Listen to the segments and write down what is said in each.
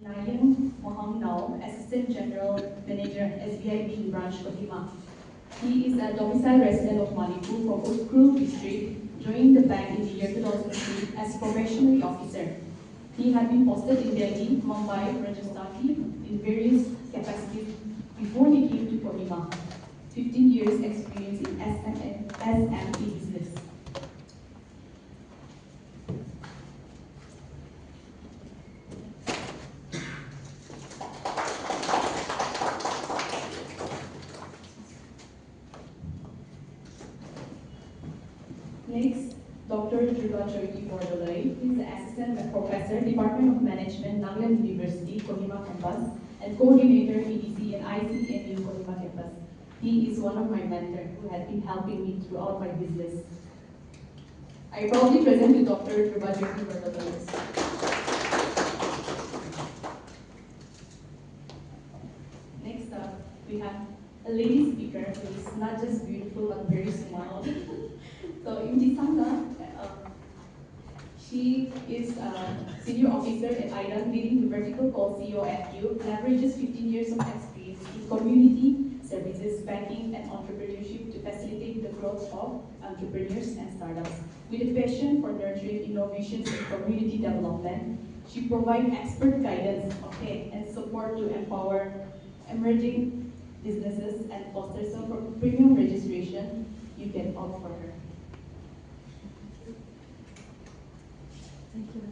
Ngayin Mahongnao, Assistant General Manager, SBIB branch, Kohima. He is a domicile resident of Manipur from Utkul district, joined the bank in the year 2003 as probationary officer. He had been posted in Delhi, Mumbai, Rajasthan in various capacities before he came to Kohima. 15 years experience in SME business. Next, Dr. Dhrubajyoti Bordoloi. He is the Assistant Professor, Department of Management, Nagaland University, Kohima campus, and Coordinator, EDC and ICNU, Kohima campus. He is one of my mentors who has been helping me throughout my business. I proudly present to Dr. Dhrubajyoti Bordoloi. Next up, we have a lady speaker who is not just beautiful but very smart. So Imtisangla, she is a senior officer at IDAN, leading the vertical called COFU, leverages 15 years of experience in community services, banking, and entrepreneurship to facilitate the growth of entrepreneurs and startups. With a passion for nurturing innovations and community development, she provides expert guidance, and support to empower emerging businesses and foster some premium registration. You can opt for her. Thank you.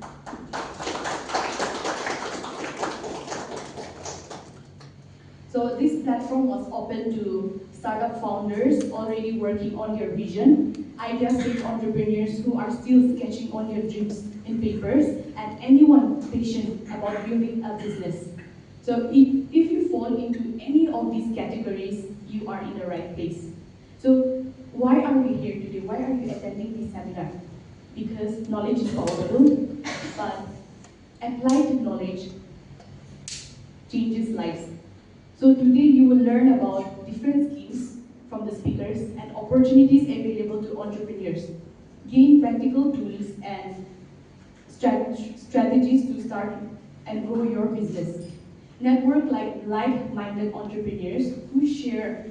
So this platform was open to startup founders already working on their vision, idea-stage entrepreneurs who are still sketching on their dreams in papers, and anyone patient about building a business. So if you fall into any of these categories, you are in the right place. So why are we here today? Why are you attending this seminar? Because knowledge is powerful, but applied knowledge changes lives. So today you will learn about different schemes from the speakers and opportunities available to entrepreneurs. Gain practical tools and strategies to start and grow your business. Network like-minded entrepreneurs who share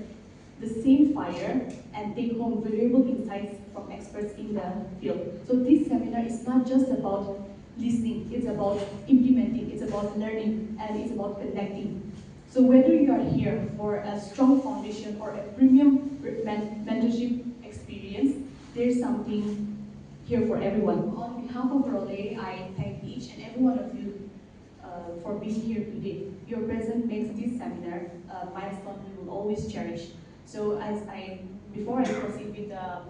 the same fire and take home valuable insights from experts in the field. So this seminar is not just about listening, it's about implementing, it's about learning, and it's about connecting. So whether you are here for a strong foundation or a premium mentorship experience, there's something here for everyone. On behalf of Bordoloi, I thank each and every one of you for being here today. Your presence makes this seminar a milestone we will always cherish. So before I proceed with the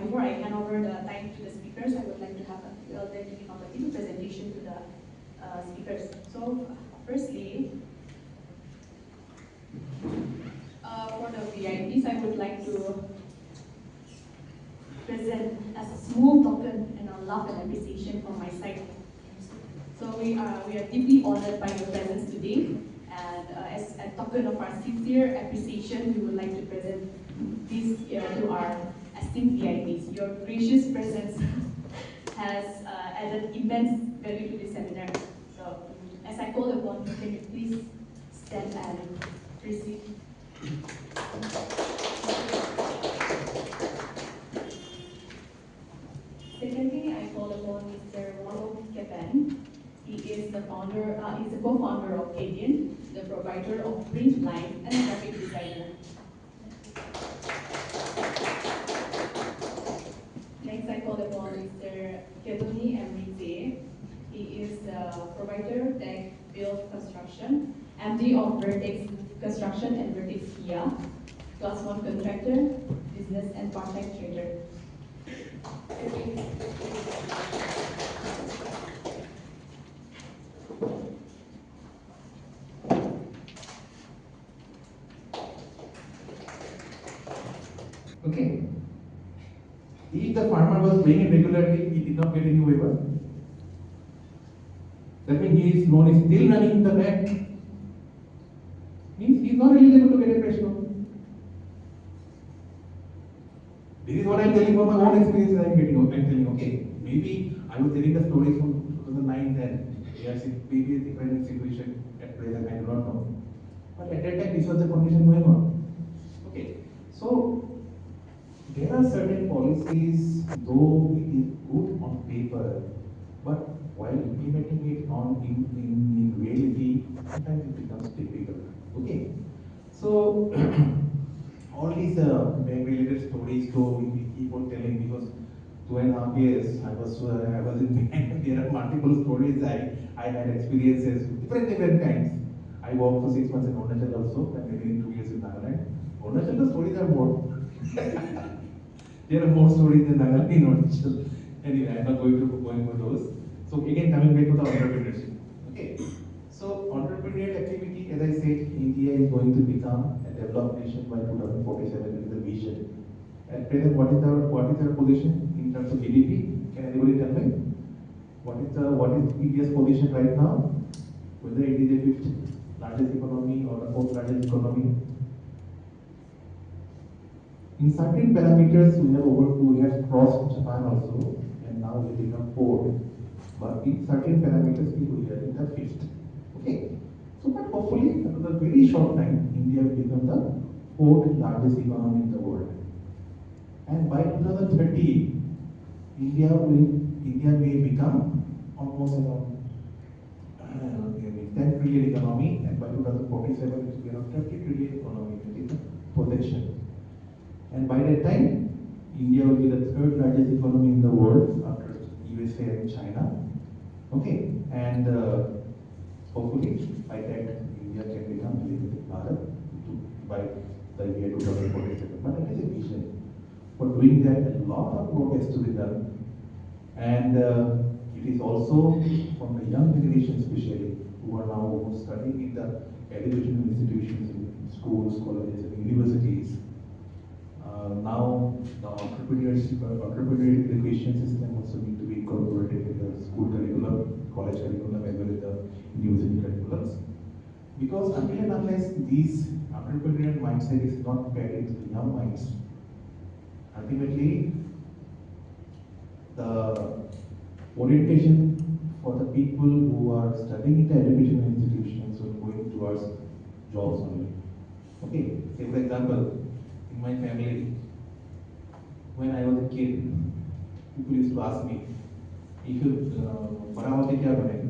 before I hand over the time to the speakers, I would like to have a little presentation to the speakers. So firstly, for the VIPs, I would like to present as a small token and a love and appreciation from my side. So we are deeply honored by your presence today. And as a token of our sincere appreciation, we would like to present this to our esteemed VIPs. Your gracious presence has added immense value to this seminar. So, as I call upon you, can you please stand and receive? Secondly, I call upon Mr. Dept. He is the founder, he's the co-founder of IDAN, the provider of print line and graphic designer. Next, I call upon Mr. Emrite. He is the provider of tech, build construction, MD of Vertex Construction and Vertex Kia, Class 1 contractor, business and part-time trader. Okay. If the farmer was paying it regularly, he did not get any waiver. That means his loan is still running in the bank. Means he is not eligible to get a fresh loan. This is what I am telling from my own experience. I am telling, okay, maybe I was telling the stories from 2009 then. maybe a different situation at present, I do not know. But at that time, this was the condition going on. Okay, so there are certain policies, though it is good on paper, but while implementing it in reality, sometimes it becomes difficult. Okay, so all these related stories, so we keep on telling because 2.5 years I was in bank. There are multiple stories. I had experiences, different kinds. I worked for 6 months in Arunachal also, and maybe 2 years in Nagaland. Arunachal, the stories are more. There are more stories than Nagaland in Arunachal. Anyway, I'm not going to go into those. So again, coming back to the entrepreneurship. Okay. So entrepreneurial activity, as I said, India is going to become a developed nation by 2047 is the vision. At present, what is our position in terms of GDP? Can anybody tell me? What is India's position right now? Whether it is the fifth largest economy or the fourth largest economy? In certain parameters, we have crossed Japan also, and now we become fourth. But in certain parameters, we are in the fifth. Okay. So, but hopefully, in a very short time, India will become the fourth largest economy in the world. And by 2030, India may become almost around 10 trillion economy, and by 2047 it will be around 30 trillion economy. That is the projection. And by that time, India will be the third largest economy in the world after USA and China. Okay, and hopefully by that India can become a little bit Bharat by the year 2047. But that is a vision. For doing that, a lot of work has to be done, and it is also from the young generation, especially who are now studying in the educational institutions, in schools, colleges, and universities. Now the entrepreneurial education system also need to be incorporated in the school curriculum, college curriculum, as well as the university curriculums. Because until and unless this entrepreneurial mindset is not fed into the young minds, ultimately the orientation for the people who are studying in the educational institutions or going towards jobs only. Okay, say for example, in my family, when I was a kid, people used to ask me, if you bada hote kya banega?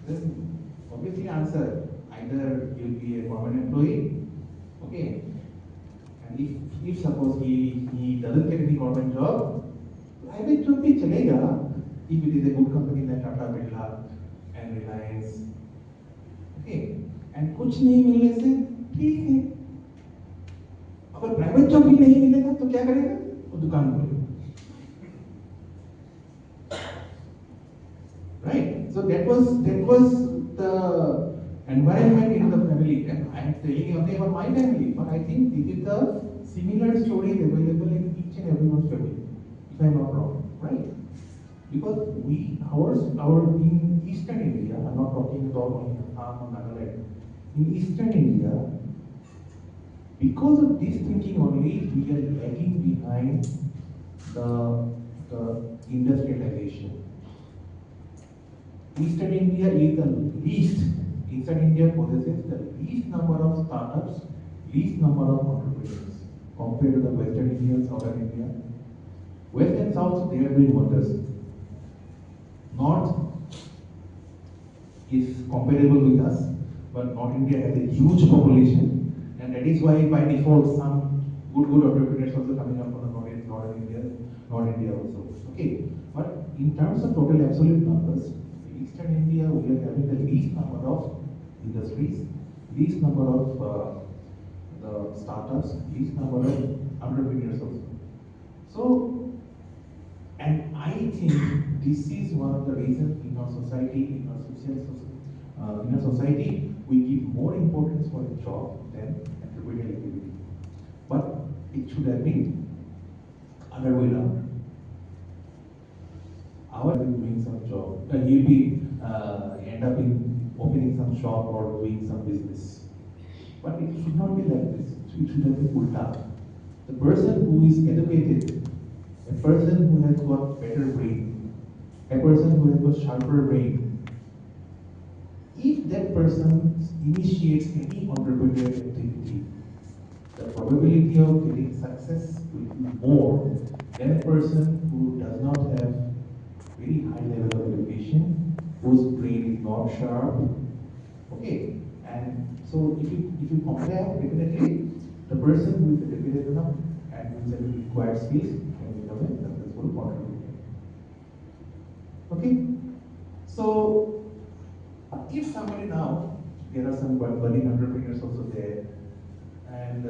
Then obviously answer, either you'll be a government employee, okay, and if suppose he doesn't get any government job, private job bhi chalega, if it is a good company like Tata Birla and Reliance, okay, and कुछ नहीं मिलने से ठीक है. अगर private job भी नहीं मिलेगा तो क्या करेगा? वो दुकान खोलेगा. Right? So that was the environment in the family. And I am telling you only about my family, but I think this is the similar stories available in each and everyone's family, if I am not wrong, right? Because our in Eastern India, I'm not talking about only Assam or Nagaland. In Eastern India, because of this thinking only, we are lagging behind the industrialization. Eastern India is the least. Eastern India possesses the least number of startups, least number of entrepreneurs compared to the Western India, Southern India. West and South, they are doing wonders. North is comparable with us, but North India has a huge population, and that is why by default some good entrepreneurs also coming up from the North India also. Okay, but in terms of total absolute numbers, Eastern India we are having the least number of industries, least number of the startups, least number of entrepreneurs also. So, and I think this is one of the reasons in our society, in our society, we give more importance for a job than entrepreneurial activity. But it should have been other way around. Our doing some job, you'll be end up in opening some shop or doing some business. But it should not be like this. It should have been ulta. The person who is educated, a person who has got better brain, a person who has got sharper brain, if that person initiates any entrepreneurial activity, the probability of getting success will be more than a person who does not have very high level of education, whose brain is not sharp. Okay, and so if you compare, definitely the person who is educated enough and who is having required skills can become a successful contributor. Okay, so if somebody now, there are some budding entrepreneurs also there, and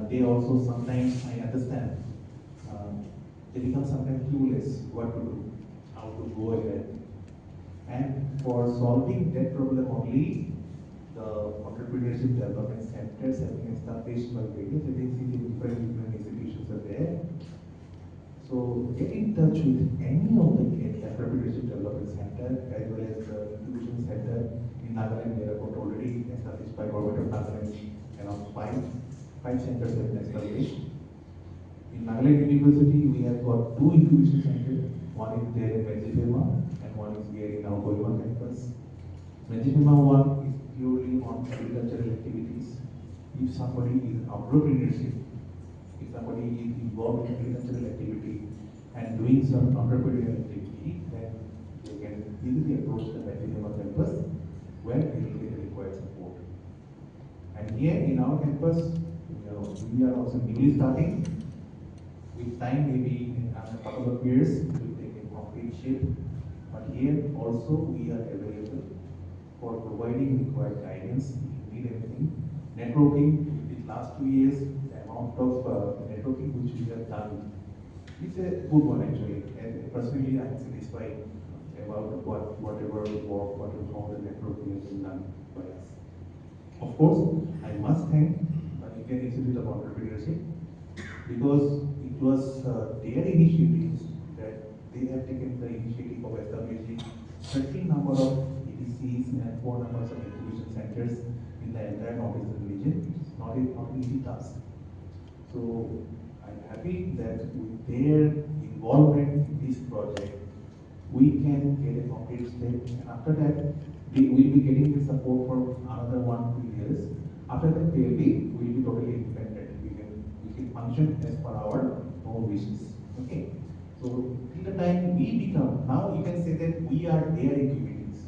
they also sometimes, I understand, they become sometimes clueless what to do, how to go ahead. And for solving that problem only, the Entrepreneurship Development Centers have been established by various agencies in different institutions are there. So get in touch with any of the Entrepreneurship Development Center as well as the Incubation Center in Nagaland. They are already established by Government of Nagaland. Around five centers have been established. In Nagaland University, we have got 2 incubation centers. One is there in Majipema and one is here in our Kohima campus. Majipema one is purely on agricultural activities. If somebody is in entrepreneurship, if somebody is involved in agricultural activity and doing some entrepreneurial activity, then they can easily approach the Majipema campus where they will get the required support. And here in our campus, we are also newly starting. With time, maybe in a couple of years, it will take a concrete shape. But here also we are available for providing required guidance if you need anything. Networking, in the last 2 years, the amount of networking which we have done is a good one actually. And personally, I am satisfied about whatever work, all the networking has been done by us. Of course, I must thank the Indian Institute of Entrepreneurship because it was their initiatives that they have taken the initiative of establishing certain number of EDCs and 4 numbers of incubation centers in the entire northeastern region. It's not an easy task. So I'm happy that with their involvement in this project, we can get a concrete step, and after that, we will be getting the support for another 1-2 years. After that, we will be totally independent. We can function as per our own wishes. Okay. So till the time we become, now you can say that we are their incubators.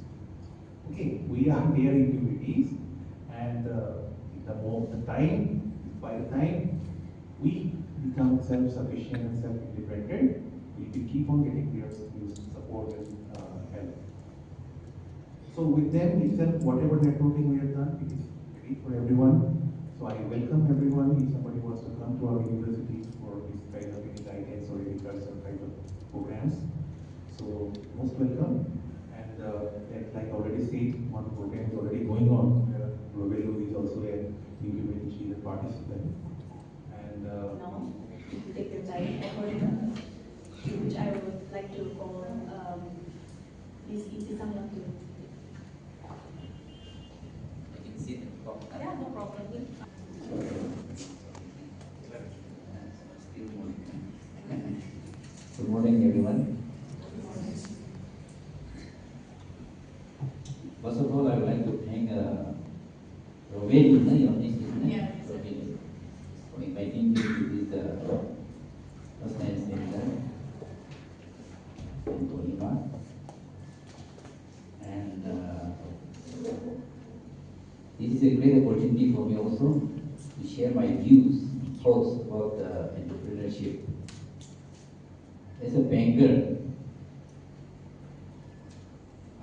Okay, we are their incubators, and by the time we become self-sufficient and self-independent, we will keep on getting their support and help. So with them itself, whatever networking we have done, it is ready for everyone. So I welcome everyone. If somebody wants to come to our university for this kind of any guidance or any kind of programs, so most welcome. And like already said, one program is already going on. Bordoloi is also a incubator, she is a participant. And now, to take the time according to which I would like to call Ms. Imtisangla to. Yeah, no problem. Good morning, everyone. First of all, I would like to thank Roveni, your name is Yeah. Roveni, for inviting me to this first time seminar in Kohima. And this is a great opportunity for me also to share my views, thoughts about entrepreneurship. As a banker,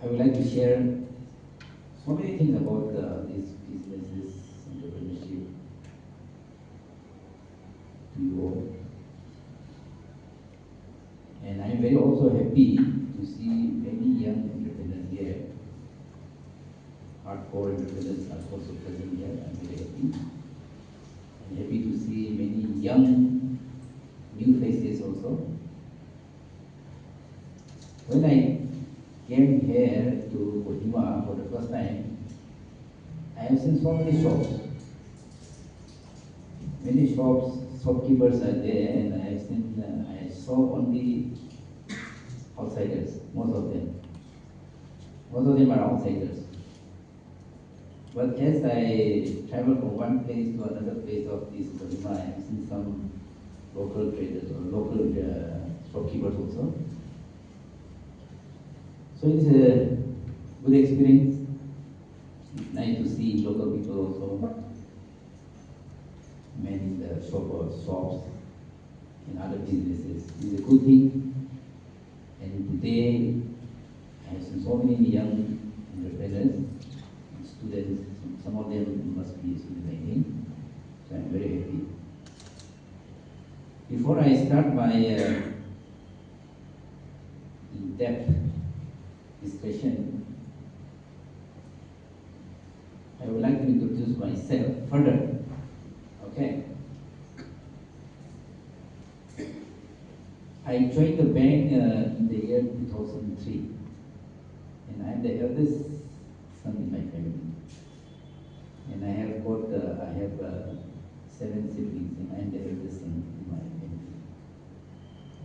I would like to share so many things about these businesses, entrepreneurship to you all. And I am very also happy to see many young entrepreneurs here. Hardcore entrepreneurs are also present here. I'm very happy. I'm happy to see many young new faces also. When I came here to Kohima for the first time, I have seen so many shops. Many shops, shopkeepers are there, and I have seen, I saw only outsiders, most of them. Most of them are outsiders. But as I travel from one place to another place of this Kohima, I have seen some local traders or local shopkeepers also. So it's a good experience. It's nice to see local people also managing the shops and other businesses. It's a good thing. And today, I have seen so many young entrepreneurs, students. Some of them must be students like me. So I'm very happy. Before I start my in-depth discussion, I would like to introduce myself further. Okay. I joined the bank in the year 2003, and I am the eldest son in my family. And I have 7 siblings, and I am the eldest son in my family.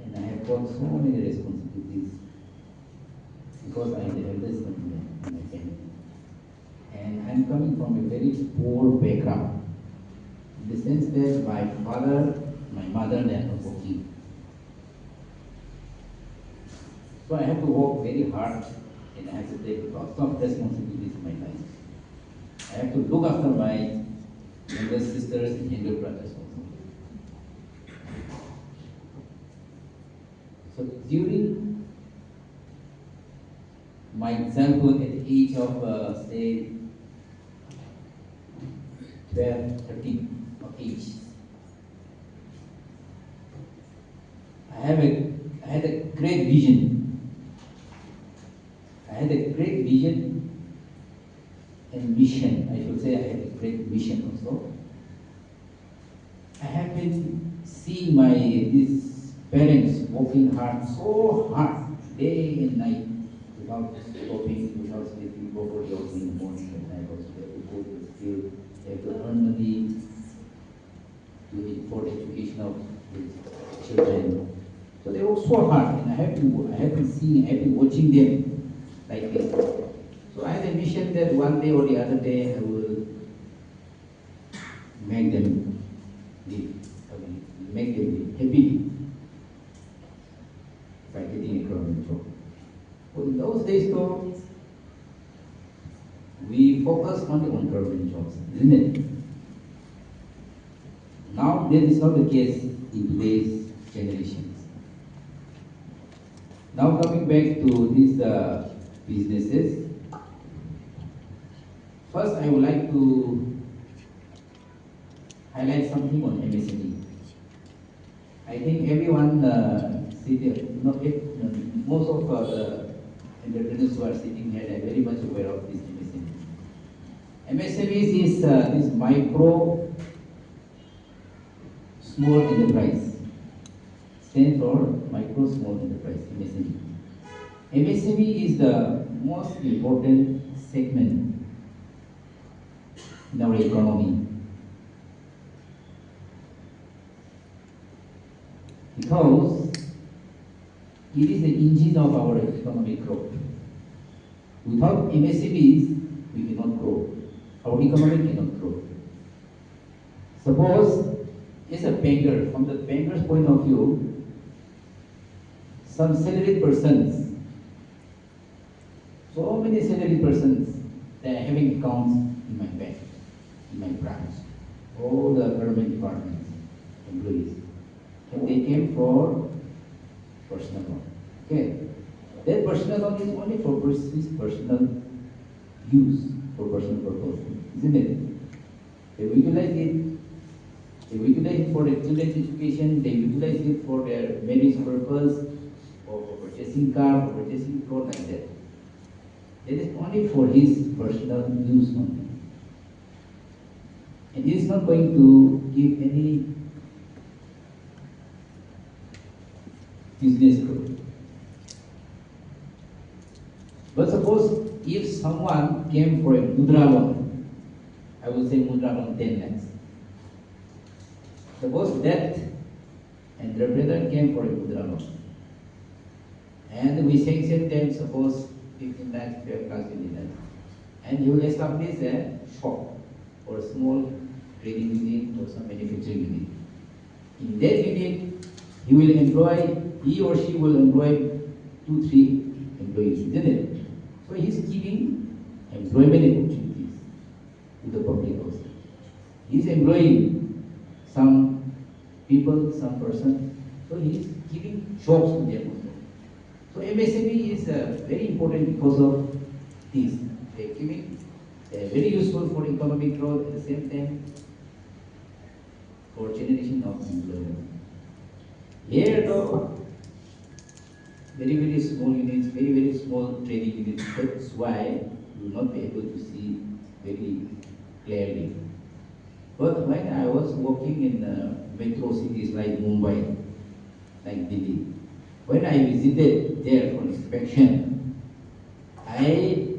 And I have got so many responsibilities because I am the eldest son in my family. And I am coming from a very poor background, in the sense that my father, my mother, they are not working. So I have to work very hard, and I have to take lots of responsibilities in my life. I have to look after my younger sisters and younger brothers also. So during my childhood at the age of say 12, 13 of age, I had a great vision. I had a great vision and mission. I should say I had a great mission also. I have been seeing these parents working hard, so hard, day and night, without stopping, without sleeping, go for jobs in the morning and night also. They have to go to the field, they have to earn money for the education of the children. So they work so hard, and I have been watching them like this. So I had a mission that one day or the other day I will make them live, make them live happily by getting a government job. But in those days though, we focus only on government jobs, isn't it? Now that is not the case in today's generations. Now coming back to these businesses, first I would like to highlight something on MSME. I think everyone most of the entrepreneurs who are sitting here are very much aware of this MSME. MSME is this micro small enterprise. Stands for micro small enterprise, MSME. MSME is the most important segment in our economy because it is the engine of our economic growth. Without MSMEs, we cannot grow. Our economy cannot grow. Suppose, as a banker, from the banker's point of view, some salaried persons, so many salaried persons, they are having accounts in my bank, in my branch, all the government departments, employees, and they came for personal loan. Okay, that personal loan is only for his personal use, for personal purpose, isn't it? They utilize it. They utilize it for their children's education. They utilize it for their marriage purpose, or for purchasing car, for purchasing clothes, like that. It is only for his personal use only. And he is not going to give any business growth. But suppose if someone came for a mudra loan, I would say mudra loan 10 lakhs. Suppose Dept and Dhrubajyoti came for a mudra loan. I And we sanction them, suppose 15 lakhs, 12 lakhs, 20 lakhs. And he will establish a shop or a small trading unit or some manufacturing unit. In that unit, he or she will employ 2-3 employees, isn't it? So he is giving employment opportunities to the public also. He is employing some people, some person, so he is giving jobs to them also. So MSME is very important because of this. They are giving, they are very useful for economic growth, at the same time for generation of employment. Here though, very small units, very small trading units, that's why you will not be able to see very clearly. But when I was working in metro cities like Mumbai, like Delhi, when I visited there for inspection, I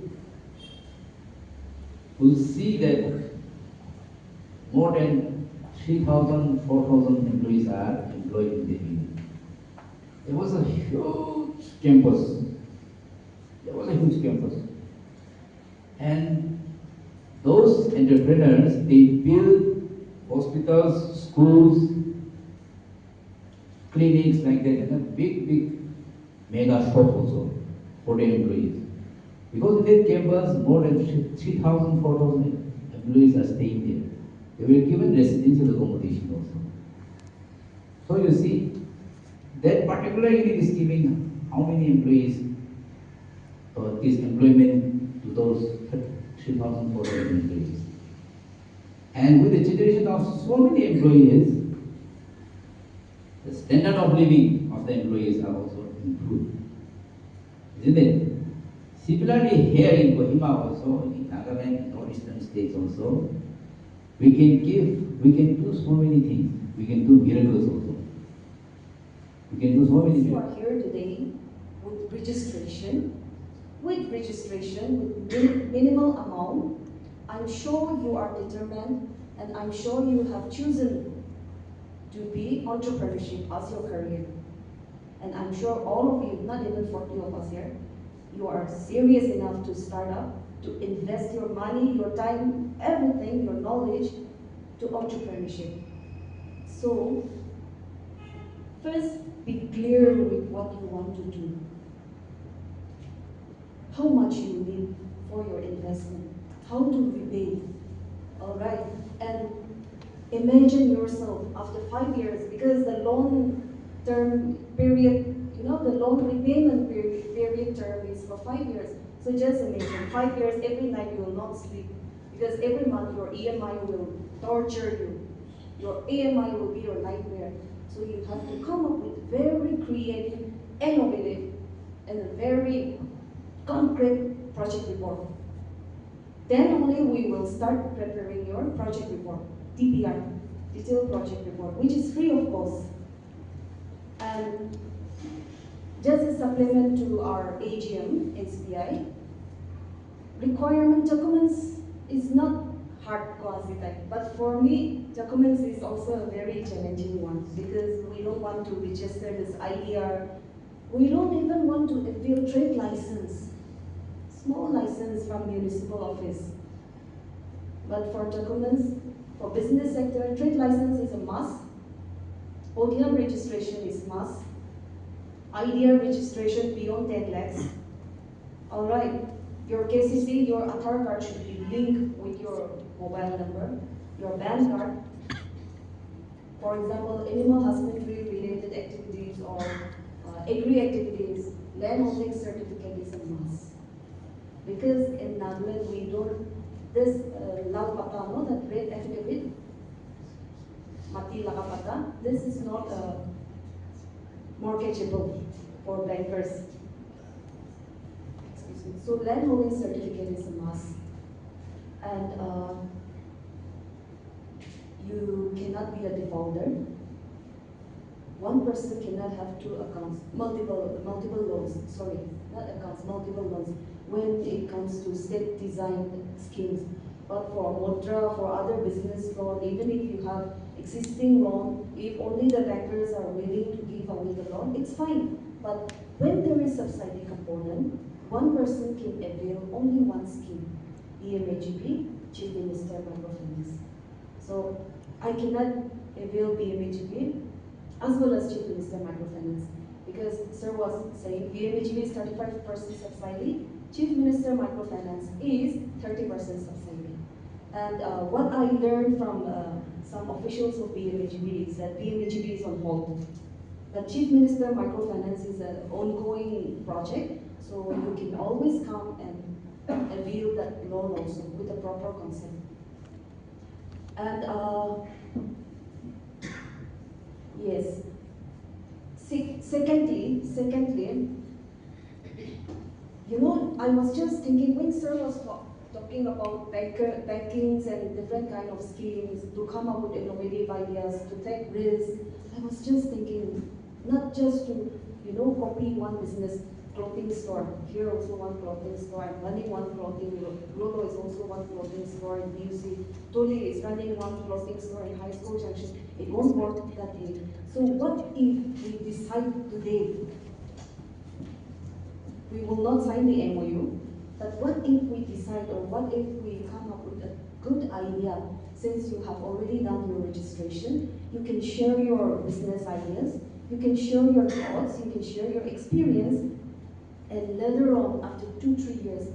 could see that more than 3,000, 4,000 employees are employed in the unit. There was a huge campus. And those entrepreneurs, they build hospitals, schools, clinics like that, and a big mega shops also for their employees. Because in that campus, more than 3,000, 4,000 employees are staying there. They were given residential accommodation also. So you see, that particular unit is giving how many employees is employment to those 3,000, 4,000 employees. And with the generation of so many employees, the standard of living of the employees are also improved. Isn't it? Similarly, here in Kohima also, in Nagaland, in northeastern states also, we can do so many things. We can do miracles also. We can do so many You miracles. are here today with registration, with minimal amount. I'm sure you are determined, and I'm sure you have chosen to be entrepreneurship as your career. And I'm sure all of you, not even 40 of us here, you are serious enough to start up, to invest your money, your time, everything, your knowledge to entrepreneurship. So, first, be clear with what you want to do. How much you need for your investment. How to repay. Alright. And imagine yourself after 5 years, because the loan term period, the loan repayment period term is for 5 years. So just imagine, 5 years, every night you will not sleep, because every month your EMI will torture you. Your EMI will be your nightmare. So you have to come up with very creative, innovative, and a very concrete project report. Then only we will start preparing your project report, DPR, detailed project report, which is free of cost. And just a supplement to our AGM, SBI, requirement documents is not hard quasi-type, but for me, documents is also a very challenging one, because we don't want to register this IDR. We don't even want to appeal trade license, small license from municipal office. But for documents, for business sector, trade license is a must. ODM registration is must. IDR registration beyond 10 lakhs. All right, your KCC, your Aadhaar card should be linked with your mobile number, your PAN card. For example, animal husbandry related activities or agri-activities, land holding certificate is a must. Because in Nagaland we don't, this Lal Pata, no, that red affidavit, Mati Lakapata, this is not mortgageable for bankers. Excuse me. So land holding certificate is a must. And you cannot be a defaulter. One person cannot have two accounts, multiple loans, sorry, not accounts, multiple loans, when it comes to state designed schemes. But for Mudra, for other business loan, even if you have existing loan, if only the bankers are willing to give away the loan, it's fine. But when there is subsidy component, one person can avail only one scheme, BMAGP, Chief Minister Microfinance. So I cannot avail BMAGP as well as Chief Minister Microfinance because Sir was saying BMAGP is 35% subsidy, Chief Minister Microfinance is 30% subsidy. And what I learned from some officials of BMAGP is that BMAGP is on hold. The Chief Minister Microfinance is an ongoing project, so you can always come and avail that loan also with a proper consent. And yes, secondly, you know, I was just thinking when Sir was talking about bankings and different kind of schemes to come up with innovative ideas, to take risks, I was just thinking, not just to, you know, copy one business, clothing store. Here also one clothing store. I'm running one clothing. Bordoloi is also one clothing store in BUC. Toli is running one clothing store in High School Junction. It won't work that way. So what if we decide today? We will not sign the MOU, but what if we decide, or what if we come up with a good idea? Since you have already done your registration, you can share your business ideas. You can share your thoughts, you can share your experience, and later on, after 2-3 years,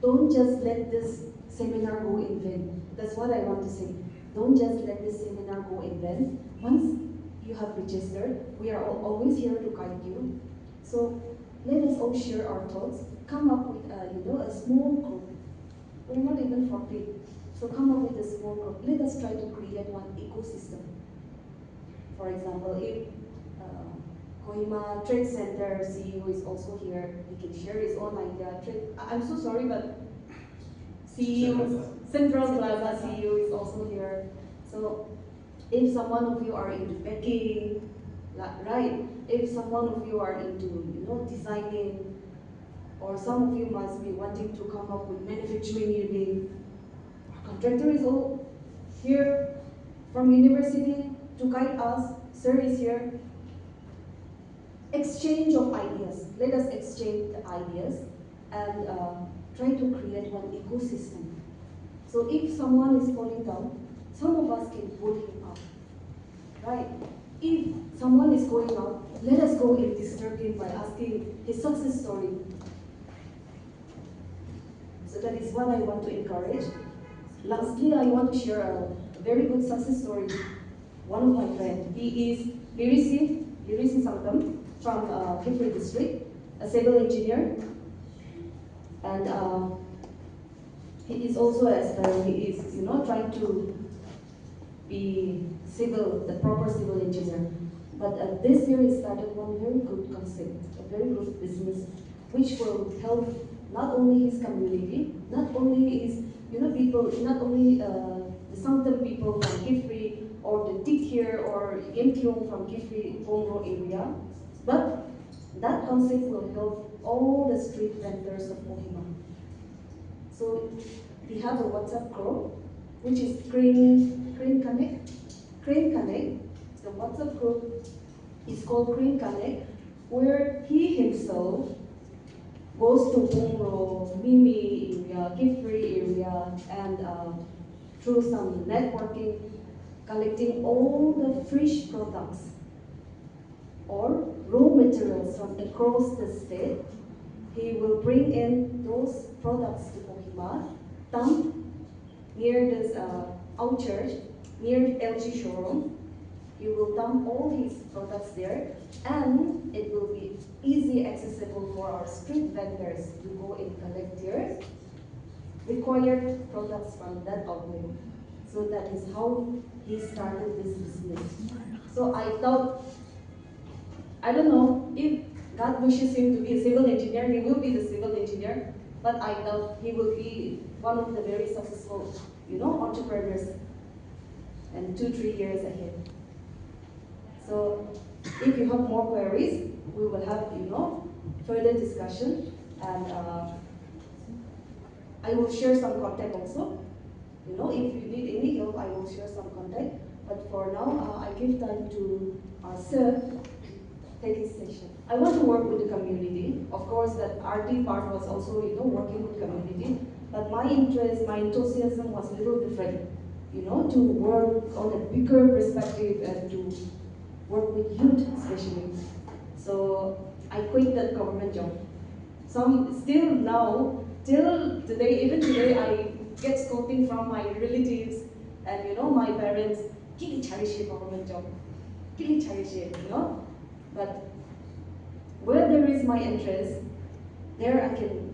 don't just let this seminar go in vain. That's what I want to say. Don't just let this seminar go in vain. Once you have registered, we are always here to guide you. So let us all share our thoughts, come up with a small group. We're not even 40, so come up with a small group. Let us try to create one ecosystem. For example, if Kohima Trade Center CEO is also here. He can share his own idea. I'm so sorry, but CEO, Central Plaza CEO is also here. So if someone of you are into baking, right? If someone of you are into, designing, or some of you must be wanting to come up with manufacturing unit, our contractor is all here from university to guide us. Sir is here. Exchange of ideas. Let us exchange the ideas and try to create one ecosystem. So if someone is falling down, some of us can pull him up, right? If someone is going out, let us go and disturb him by asking his success story. So that is what I want to encourage. Lastly, I want to share a very good success story. One of my friends, he is Imtisangla from Kifri district, a civil engineer, and he is also aspiring. He is, trying to be the proper civil engineer. But this year he started one very good concept, a very good business, which will help not only his community, not only his, people, not only the Sangtam people from Kifri, or the Dik here, or Yemkyong from Kifri, Bongro area, but that concept will help all the street vendors of Kohima. So we have a WhatsApp group, which is Crane Connect. Crane Connect, the WhatsApp group is called Crane Connect, where he himself goes to Bongro, Mimi area, Kifri area, and through some networking, collecting all the fresh products or raw materials from across the state. He will bring in those products to Kohima, dump near this out church, near LG showroom. He will dump all his products there, and it will be easy accessible for our street vendors to go and collect their required products from that outlet. So that is how he started this business. So I thought, I don't know, if God wishes him to be a civil engineer, he will be the civil engineer, but I doubt he will be one of the very successful, entrepreneurs and 2-3 years ahead. So if you have more queries, we will have, further discussion, and I will share some contact also. If you need any help, I will share some contact. But for now, I give time to our sir. take this session. I want to work with the community. Of course, that RT part was also, working with community. But my interest, my enthusiasm was a little different. To work on a bigger perspective and to work with youth especially. So I quit that government job. Still now, till today, even today, I get scolding from my relatives and my parents, "Kili charishi government job, kili charishi," But where there is my interest, there I can,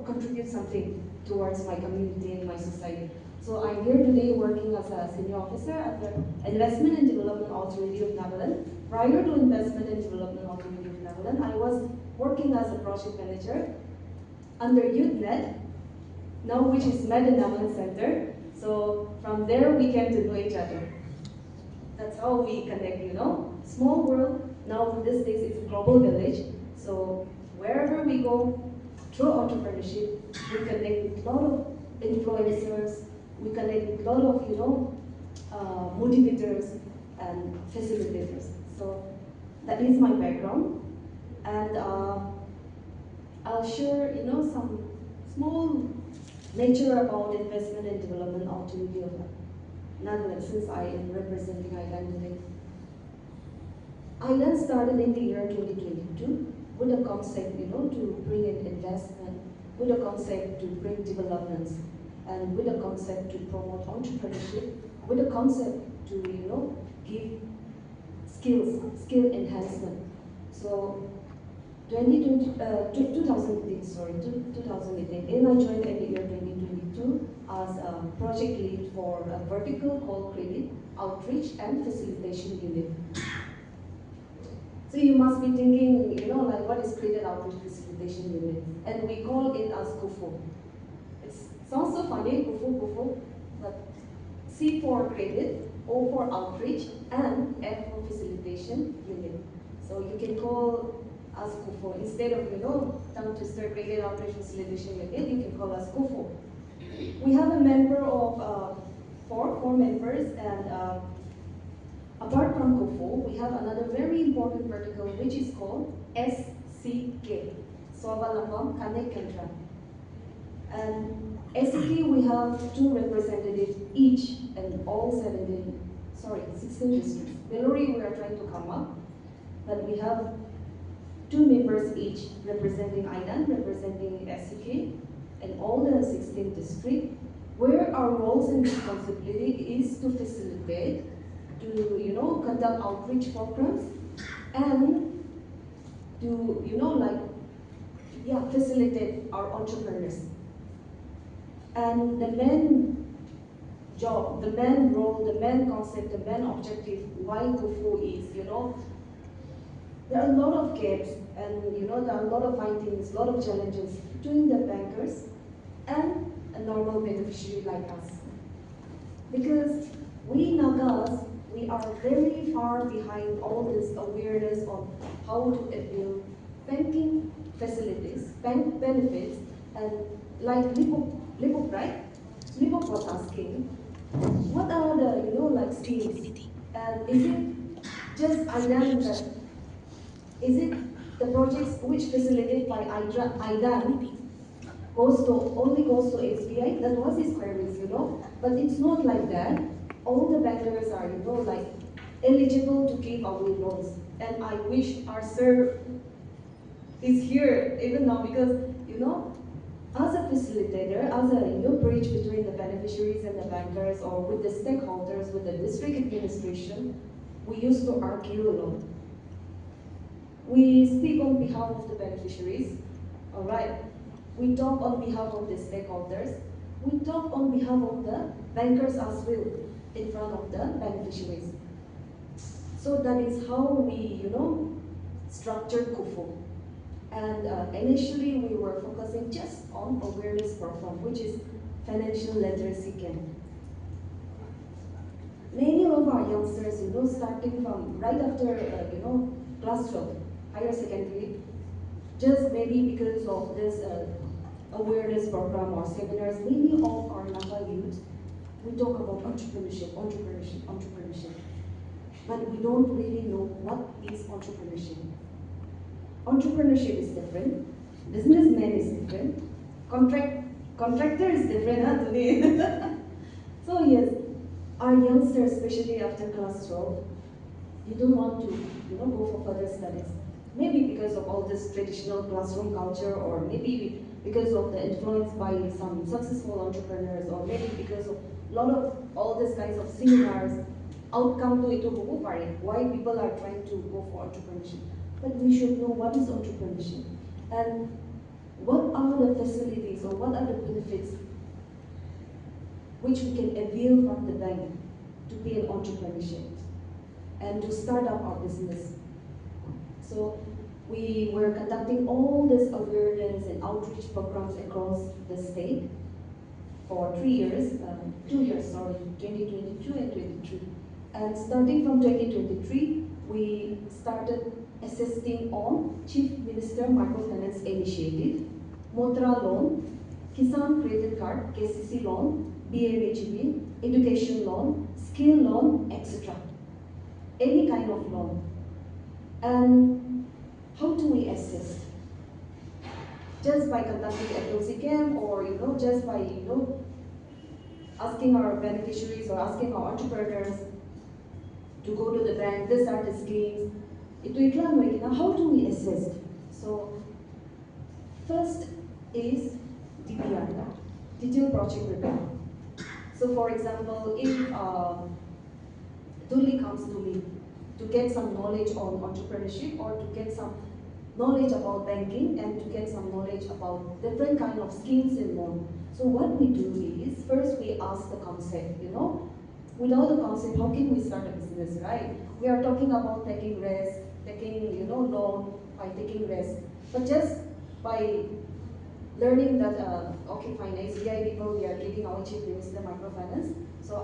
contribute something towards my community and my society. So I'm here today working as a senior officer at the Investment and Development Authority of Nagaland. Prior to Investment and Development Authority of Nagaland, I was working as a project manager under YouthNet, now which is Med and Nagaland Center. So from there we came to know each other. That's how we connect, Small world, now these days it's a global village. So wherever we go, through entrepreneurship, we connect with a lot of influencers, we connect with a lot of, motivators and facilitators. So that is my background. And I'll share, some small nature about investment and development opportunity of Nagaland, since I am representing IDAN today. IDAN started in the year 2022 with a concept, to bring in investment, with a concept to bring developments, and with a concept to promote entrepreneurship, with a concept to, give skill enhancement. So 2018, and I joined in the year 2022 as a project lead for a vertical called Credit Outreach and Facilitation Unit. So you must be thinking, what is Credit Outreach Facilitation Unit? And we call it as KUFO. It sounds so funny, KUFO, but C for credit, O for outreach, and F for facilitation unit. So you can call us KUFO. Instead of, tongue twister Credit Outreach Facilitation Unit, you can call us KUFO. We have a member of four members, and apart from KUFO, we have another very important vertical which is called SCK, Swavalambam Connect Kendra. And SCK, we have 2 representatives each in all 16 districts. Bellary, we are trying to come up, but we have 2 members each representing IDAN, representing SCK, and all the 16 districts, where our roles and responsibility is to facilitate, to conduct outreach programs, and to facilitate our entrepreneurs. And the main job, the main role, the main concept, the main objective why KUFO is, there are a lot of gaps, and there are a lot of findings, a lot of challenges between the bankers and a normal beneficiary like us. Because we Nagas, we are very far behind all this awareness on how to avail banking facilities, bank benefits, and like Lipop, right? Lipop was asking, what are the schemes? And is it just IDAN that, is it the projects which facilitated by IDAN only goes to SBI? That was his queries, but it's not like that. All the bankers are, eligible to give away loans. And I wish our sir is here even now, because, as a facilitator, as a bridge between the beneficiaries and the bankers, or with the stakeholders, with the district administration, we used to argue a lot. We speak on behalf of the beneficiaries, all right? We talk on behalf of the stakeholders. We talk on behalf of the bankers as well, in front of the beneficiaries. So that is how we, structured KUFO. And initially we were focusing just on awareness program, which is financial literacy camp. Many of our youngsters, starting from right after, class 12, higher secondary, just maybe because of this awareness program or seminars, many of our Naga youth, we talk about entrepreneurship. But we don't really know what is entrepreneurship. entrepreneurship is different, businessman is different, contractor is different, huh, today. So yes, our youngsters, especially after class 12, you don't want to, go for further studies. Maybe because of all this traditional classroom culture, or maybe because of the influence by some successful entrepreneurs, or maybe because of a lot of all these kinds of seminars, outcome to itu why people are trying to go for entrepreneurship. But we should know what is entrepreneurship and what are the facilities or what are the benefits which we can avail from the bank to be an entrepreneurship and to start up our business. So we were conducting all this awareness and outreach programs across the state for 3 years, 2 years, sorry, 2022 and 23. And starting from 2023, we started assisting on Chief Minister Microfinance Initiative, Motra Loan, Kisan Credit Card, KCC Loan, BMHB, Education Loan, Skill Loan, etc. Any kind of loan. And how do we assist? Just by conducting FLC camp, or just by asking our beneficiaries or asking our entrepreneurs to go to the bank, these are the schemes. How do we assist? So first is DPR, Detailed Project Report. So for example, if Duli comes to me to get some knowledge on entrepreneurship, or to get some knowledge about banking, and to get some knowledge about different kind of schemes in loan. So what we do is, first we ask the concept, without the concept, how can we start a business, right? We are talking about taking risk, taking, loan by taking risk. But just by learning that, okay, fine, SBI people, we are giving our Chief Minister microfinance, so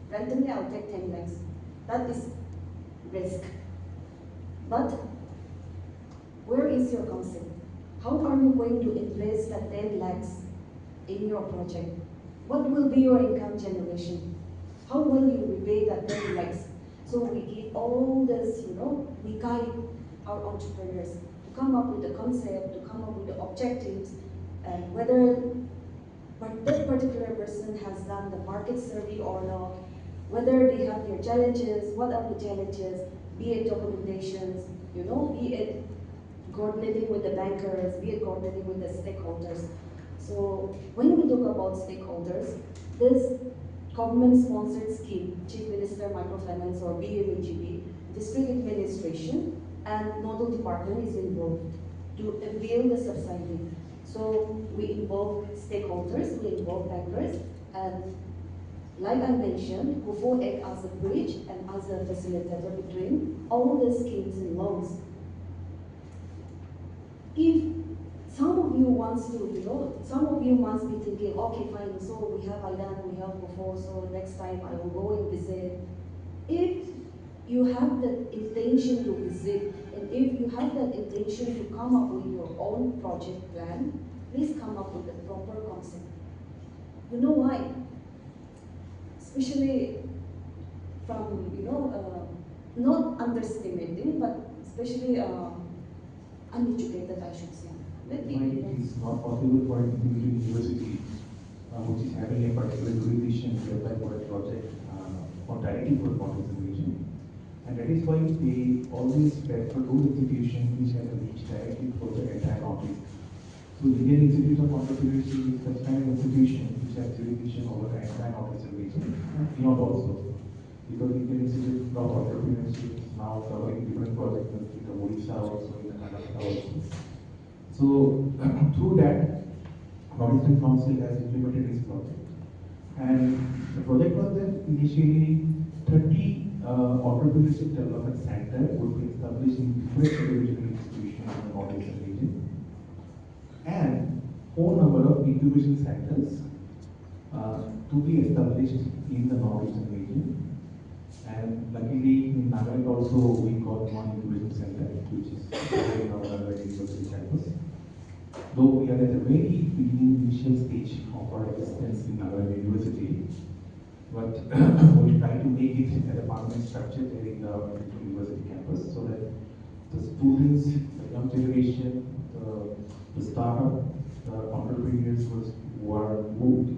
randomly I'll take 10 lakhs. That is risk. But where is your concept? How are you going to invest that 10 lakhs in your project? What will be your income generation? How will you repay that 10 lakhs? So we give all this, we guide our entrepreneurs to come up with the concept, to come up with the objectives, and whether that particular person has done the market survey or not, whether they have their challenges, what are the challenges, be it documentations, be it coordinating with the bankers, be it coordinating with the stakeholders. So when we talk about stakeholders, this government-sponsored scheme, Chief Minister Microfinance or BMHB, District Administration, and Nodal Department is involved to avail the subsidy. So we involve stakeholders, we involve bankers, and like I mentioned, KUFO act as a bridge and as a facilitator between all the schemes and loans. If some of you wants to, some of you must be thinking, okay, fine, so we have IDAN, we have KUFO, so next time I will go and visit. If you have the intention to visit, and if you have that intention to come up with your own project plan, please come up with a proper concept. You know why? Especially from, not underestimating, but especially uneducated, I should say. It is not possible for an individual university which is having a particular jurisdiction to apply for a project or directly for conference region. And that is why they always prefer those institutions which have a reach directly for the entire country. So the Indian Institute of Entrepreneurship is such kind of institution which has jurisdiction over the entire officer region and beyond also. Because the Indian Institute of Entrepreneurship is now covering different projects in the Odisha also, in the Nagaland also. So through that, Northeastern Council has implemented this project. And the project was that initially 30 entrepreneurship development center would be established in different educational institutions in the Northeastern region. And 4 number of incubation centers to be established in the Northeastern region. And luckily in Nagaland also we got one incubation center which is in our University campus. Though we are at a very beginning initial stage of our existence in Nagaland University, but we try to make it as a permanent structure there in the university campus so that the students, the young generation, the startup, the entrepreneurs who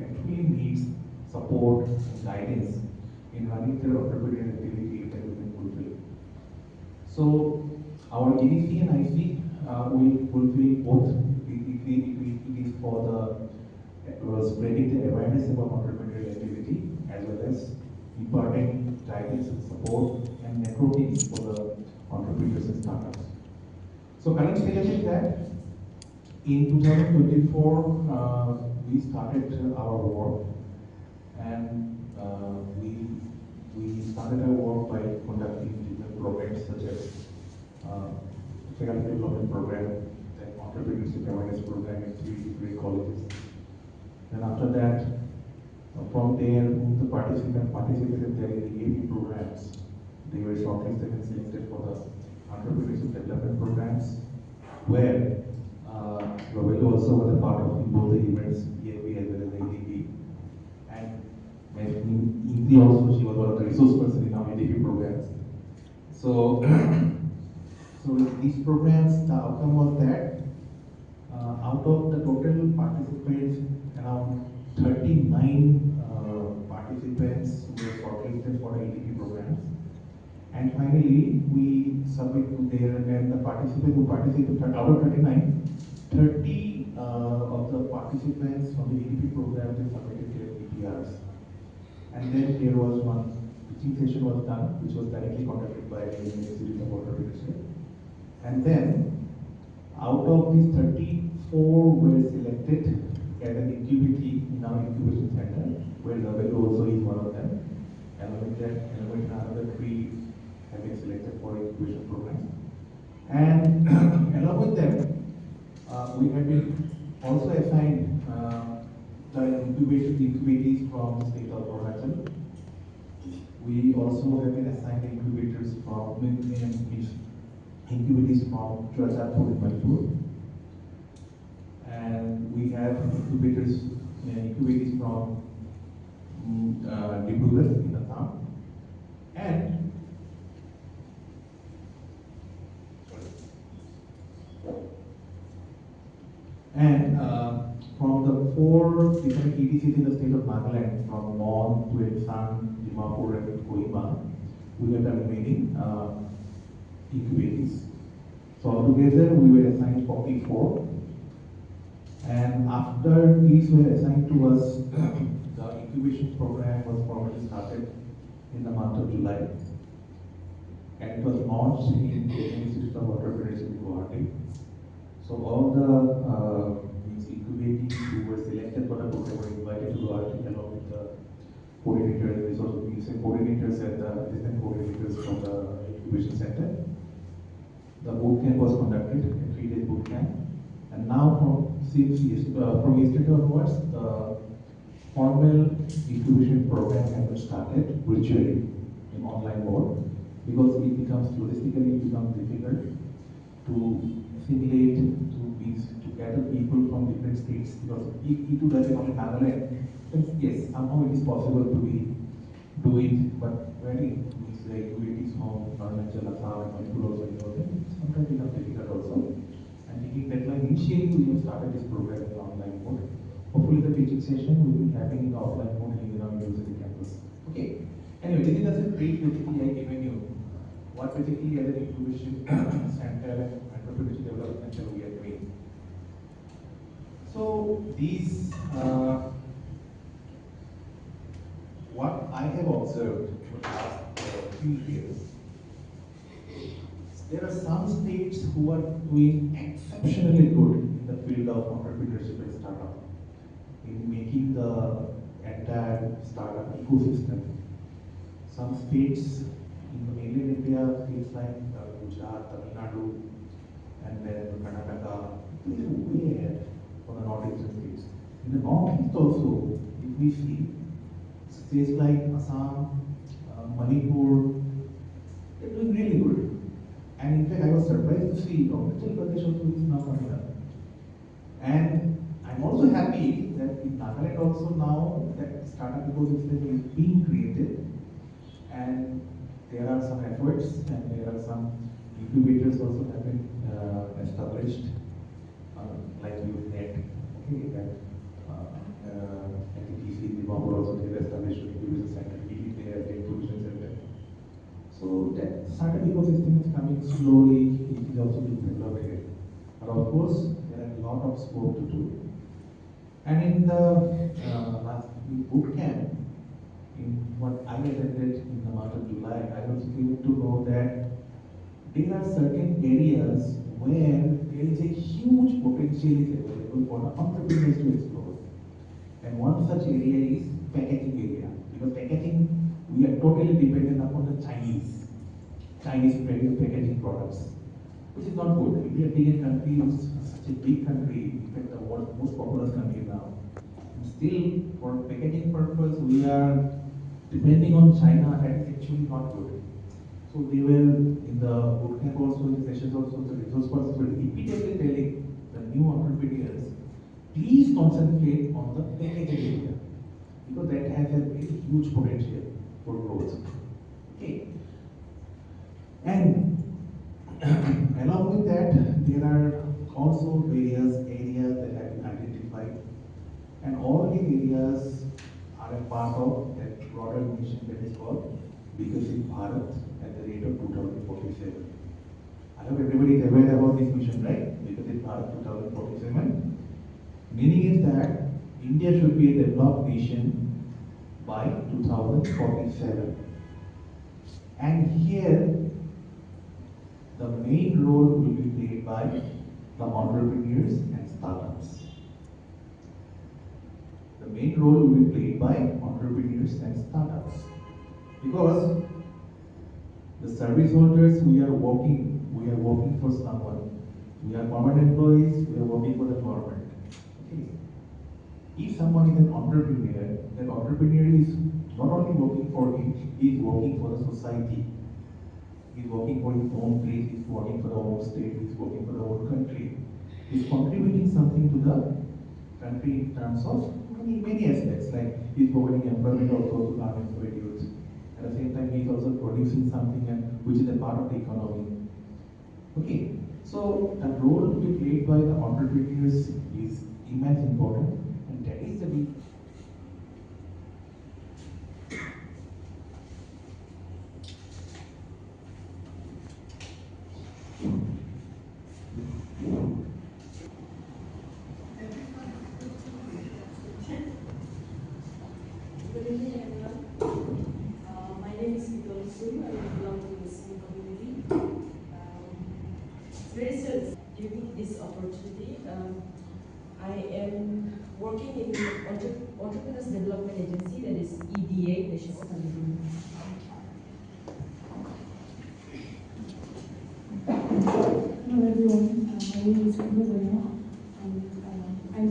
actually needs support and guidance in running their entrepreneurial activity that we can fulfill. So our EDC and IC will fulfill both. It is for the spreading the awareness about entrepreneurial activity as well as imparting guidance and support and networking for the entrepreneurs and startups. So current status is that in 2024 we started our work, and we started our work by conducting different programs such as faculty development program, then entrepreneurship awareness program in 3 different colleges. Then after that, from there, the participants participated there in the AP programs. They were shortlisted and selected for the entrepreneurship development programs, where Robello also was a part of both the events, EAP as well as the ADP. And Imti also, she was one of the resource person in our ADP programs. So, so in these programs, the outcome was that out of the total participants, around 39 participants were shortlisted for the ADP programs. And finally, we submit to their, and the participants who participated, out of 39, 30 of the participants from the ADP program, they submitted their PPRs. And then there was one teaching session was done, which was directly conducted by the University of Entrepreneurship. And then, out of these 34 were selected as an incubation in our incubation center, where Robello also is one of them. And with that, another 3 have been selected for incubation program. And along with them, we have been also assigned the incubatees from the state of Arunachal. We also have been assigned incubators from incubatees from Dhrubajyoti in Manipur. And we have incubatees from Dhrubajyoti in Assam. And from the 4 different EDCs in the state of Nagaland, from Mon to Imtisangla, Dimapur, and Kohima, we have the remaining incubatees. So altogether, we were assigned 44. And after these were assigned to us, the incubation program was formally started in the month of July. And it was launched in the Institute of Entrepreneurship in Guwahati. So all the incubatees who were selected for the program were invited to Guwahati along with the coordinators, coordinators and the assistant coordinators from the incubation center. The boot camp was conducted, a 3-day boot camp. And now from yesterday onwards, the formal incubation program has been started virtually in online mode, because it becomes logistically difficult to simulate, to gather people from different states, because if you do that only Nagaland, then yes, somehow it is possible to do it, but very incubatees from Arunachal, Assam, and Manipur also, sometimes becomes difficult also. And taking deadline, initially we have started this program in online mode. Hopefully the teaching session will be happening in the offline mode in our university campus. Okay. Anyway, this is just a brief basically I given you what basically as an incubation center and entrepreneurship development center we are doing. So these what I have observed for the last few years, there are some states who are doing exceptionally good in the field of entrepreneurship and startup, in making the entire startup ecosystem. Some states in the mainland India, states like Gujarat, Tamil Nadu, and then Karnataka, they are way ahead for the northeastern states. In the northeast also, if we see states like Assam, Manipur, they're doing really good. And in fact, I was surprised to see Arunachal Pradesh also is now coming up. And I'm also happy that in Nagaland also now that startup ecosystem is being created, and there are some efforts and there are some Incubators also have been established, like Dept, okay, that at the TC, the Bombay also they have established incubation center, they have incubation center. So that startup ecosystem is coming slowly, it is also being developed here. But of course, there are a lot of scope to do. And in the last boot camp, in what I attended in the month of July, I was able to know that there are certain areas where there is a huge potential is available for the entrepreneurs to explore. And one such area is packaging area. Because packaging, we are totally dependent upon the Chinese packaging products, which is not good. India being a country, such a big country, in fact the world's most populous country now. And still, for packaging purpose, we are depending on China, and it's actually not good. So they were in the bootcamp also, in the sessions also, the resource persons were repeatedly telling the new entrepreneurs, please concentrate on the packaging area, because that has a very huge potential for growth. Okay. And along with that, there are also various areas that have been identified, and all these areas are a part of that broader mission that is called Viksit Bharat at the rate of 2047. I hope everybody is aware about this mission, right? Viksit Bharat 2047. Meaning is that India should be a developed nation by 2047. And here, the main role will be played by the entrepreneurs and startups. The main role will be played by entrepreneurs and startups. Because the service holders, we are working for someone. We are permanent employees, we are working for the government. Okay. If someone is an entrepreneur, that entrepreneur is not only working for him, he is working for the society. He is working for his own place, he is working for the own state, he is working for the own country. He is contributing something to the country in terms of many aspects, like he is providing employment also to unemployed youth. At the same time, he is also producing something which is a part of the economy. Okay, so the role to be played by the entrepreneurs is immense important, and that is the big. Good evening, everyone. My name is Vikram Suri. I belong to the same community. It's very soon giving this opportunity. I am working in Entrepreneurs Development Agency, that is EDA, National Assembly. Hello everyone, my name is Dhrubajyoti, and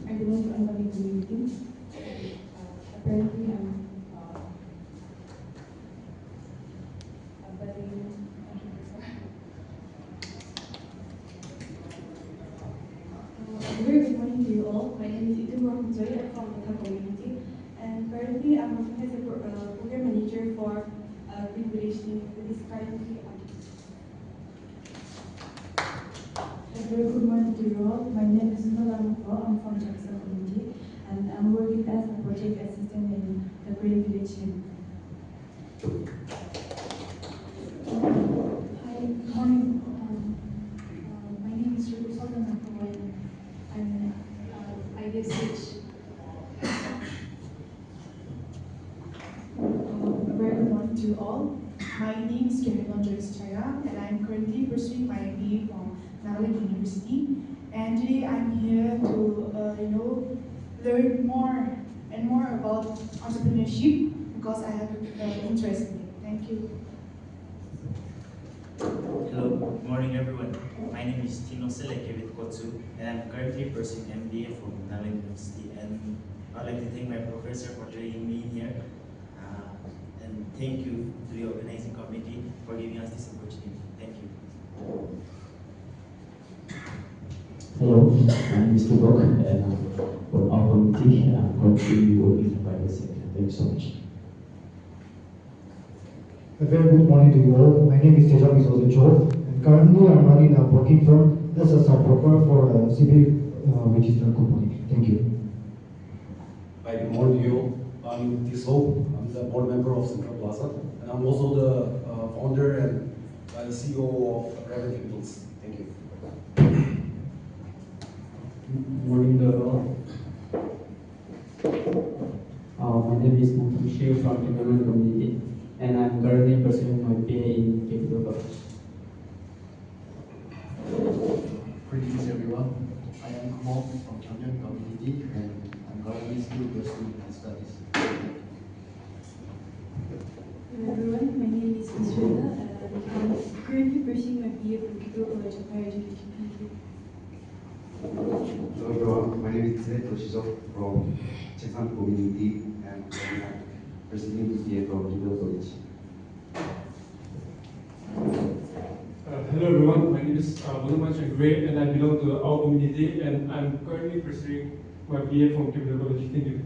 I belong to Ngayin community. Apparently I'm very good morning to you all. My name is Imtisangla. I'm from the community, and currently I'm working as a program manager for regulation that is currently very good morning to you all. My name is Nagaland. I'm from Jackson community, and I'm working as a project assistant in the Green Village. Hi, good morning. My name is Dhrubajyoti. I'm IDAN stage. Very good morning to you all. My name is Jamir, and I'm currently pursuing my MBA from Nagaland University. And today I'm here to, learn more and more about entrepreneurship because I have an interest in it. Thank you. Hello, good morning everyone. My name is Tino Selekevit Kotsu, and I'm currently pursuing MBA from Nagaland University. And I'd like to thank my professor for joining me here. And thank you to the organizing committee for giving us this opportunity. Thank you. Hello, I'm Mr. Bok, and from our committee, I'm currently working in the private sector. Thank you so much. A very good morning to you all. My name is Jamir, and currently I'm running a broking firm as a stockbroker for a CB registered company. Thank you. Hi, good morning to you all. I'm Tisho. I'm the board member of Central Plaza, and I'm also the founder and the CEO of Private Capitals. Thank you. Good morning to all. My name is Mahongnao from Nagaland community, and I'm currently pursuing my PA in Capital College. Greetings everyone. I am Kumar from Jamir community, and I'm currently still pursuing my studies. Hello everyone, my name is Isrela, and I'm currently pursuing my BA from Capital College of Higher Education. Thank you. Hello everyone, my name is Dept from Chesan community, and I'm pursuing BA from Capital College. Hello everyone, my name is Bordoloi, and I belong to our community, and I'm currently pursuing my BA from Capital College. Thank you.